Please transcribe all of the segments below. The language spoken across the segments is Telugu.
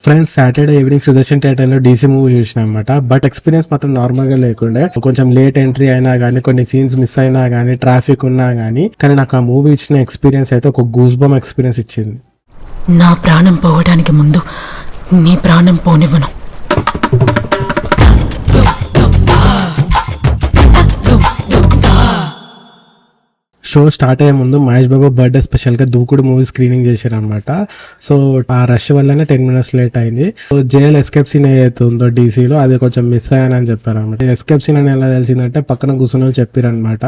Friends Saturday evening Sudarshan theatre లో డీసీ మూవీ చూసిన అనమాట. బట్ ఎక్స్పీరియన్స్ మాత్రం నార్మల్ గా లేకుండే. కొంచెం లేట్ ఎంట్రీ అయినా గానీ, కొన్ని సీన్స్ మిస్ అయినా గానీ, ట్రాఫిక్ ఉన్నా గానీ, కానీ నాకు ఆ మూవీ ఇచ్చిన ఎక్స్పీరియన్స్ అయితే ఒక గూస్ బంప్ ఎక్స్పీరియన్స్ ఇచ్చింది. నా ప్రాణం పోవడానికి ముందు నీ ప్రాణం పోనివ్వను. షో స్టార్ట్ అయ్యే ముందు మహేష్ బాబు బర్త్డే స్పెషల్ గా దూకుడు మూవీ స్క్రీనింగ్ చేశారు అనమాట. సో ఆ రష్ వల్లనే 10 minutes లేట్ అయింది. సో జైల్ ఎస్కేప్ సీన్ ఏదైతే ఉందో డీసీలో అది కొంచెం మిస్ అయ్యానని చెప్పారు అనమాట. ఎస్కేప్ సీన్ అని ఎలా తెలిసిందంటే పక్కన కూర్చున్న వాళ్ళు చెప్పారనమాట,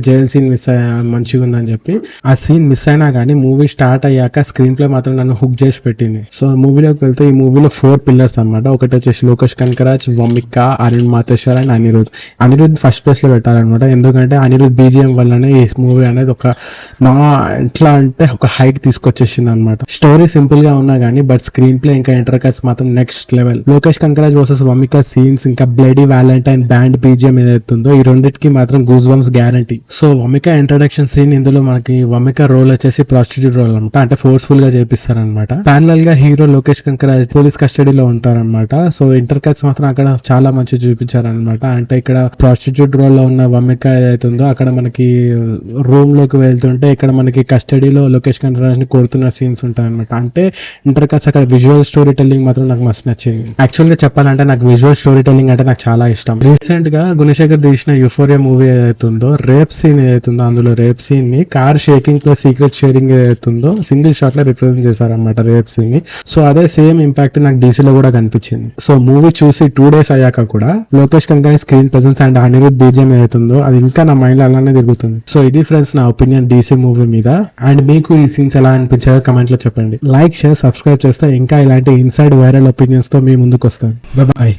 జైల్ సీన్ మిస్ అయ్యా మంచిగా ఉందని చెప్పి. ఆ సీన్ మిస్ అయినా కానీ మూవీ స్టార్ట్ అయ్యాక స్క్రీన్ ప్లే మాత్రం నన్ను హుక్ చేసి పెట్టింది. సో మూవీలోకి వెళ్తే ఈ మూవీలో 4 pillars అనమాట. ఒకటి వచ్చేసి Lokesh Kanagaraj, Vamika, Arun Matheswar and Anirudh first place లో పెట్టాలన్నమాట. ఎందుకంటే అనిరుద్ బీజిఎం వల్లనే ఈ మూవీ అనేది ఎట్లా అంటే ఒక హైక్ తీసుకొచ్చేసింది అనమాట. స్టోరీ సింపుల్ గా ఉన్నా గానీ బట్ స్క్రీన్ ప్లే ఇంకా ఇంటర్ కట్స్ మాత్రం next level. Lokesh Kanagaraj versus Vamika scenes ఇంకా బ్లడీ వ్యాలంటైన్ బ్యాండ్ బీజిఎం ఏదైతుందో ఈ రెండింటికి మాత్రం goosebumps guarantee. So Vamika introduction scene ఇందులో మనకి వమిక రోల్ వచ్చేసి ప్రాస్టిట్యూట్ రోల్ అనమాట. అంటే ఫోర్స్ఫుల్ గా చేపిస్తారనమాట. ప్యారలల్ గా హీరో లోకేష్ కనకరాజ్ పోలీస్ కస్టడీలో ఉంటారనమాట. సో ఇంటర్ కట్స్ మాత్రం అక్కడ చాలా మంచిగా చూపించారనమాట. అంటే ఇక్కడ ప్రాస్టిట్యూట్ రోల్ లో ఉన్న వమిక ఏదైతుందో అక్కడ మనకి రూమ్ లోకి వెళ్తుంటే ఇక్కడ మనకి కస్టడీలో లోకేష్ కనకరాజ్ ని కొడుతున్న సీన్స్ ఉంటాయి అనమాట. అంటే ఇంటర్ కట్స్ అక్కడ విజువల్ స్టోరీ టెల్లింగ్ మాత్రం నాకు మస్తు నచ్చింది. యాక్చువల్ గా చెప్పాలంటే నాకు విజువల్ స్టోరీ టెల్లింగ్ అంటే నాకు చాలా ఇష్టం. రీసెంట్ గా గుణశేఖర్ తీసిన యూఫోరియా మూవీ ఏదైతుందో రేప్ సీన్ ఏదైతుందో అందులో రేప్ సీన్ ని car shaking plus secret sharing ఏదైతుందో సింగిల్ షాట్ లో రిప్రజెంట్ చేశారనమాట రేప్ సీన్ ని. సో అదే సేమ్ ఇంపాక్ట్ నాకు డీసీలో కూడా కనిపించింది. సో మూవీ చూసి 2 days అయ్యాక కూడా Lokesh Kanagaraj screen presence and Anirudh BGM ఏదైతుందో అది ఇంకా నా మైండ్ లో అలానే తిరుగుతుంది. సో ఇది ఫ్రెండ్స్ నా ఒపీనియన్ డీసీ మూవీ మీద. అండ్ మీకు ఈ సీన్స్ ఎలా అనిపించాయో కమెంట్ లో చెప్పండి. లైక్, షేర్, సబ్స్క్రైబ్ చేస్తే ఇంకా ఇలాంటి ఇన్సైడ్ వైరల్ ఒపీనియన్స్ తో మీ ముందుకు వస్తాను. బాయ్.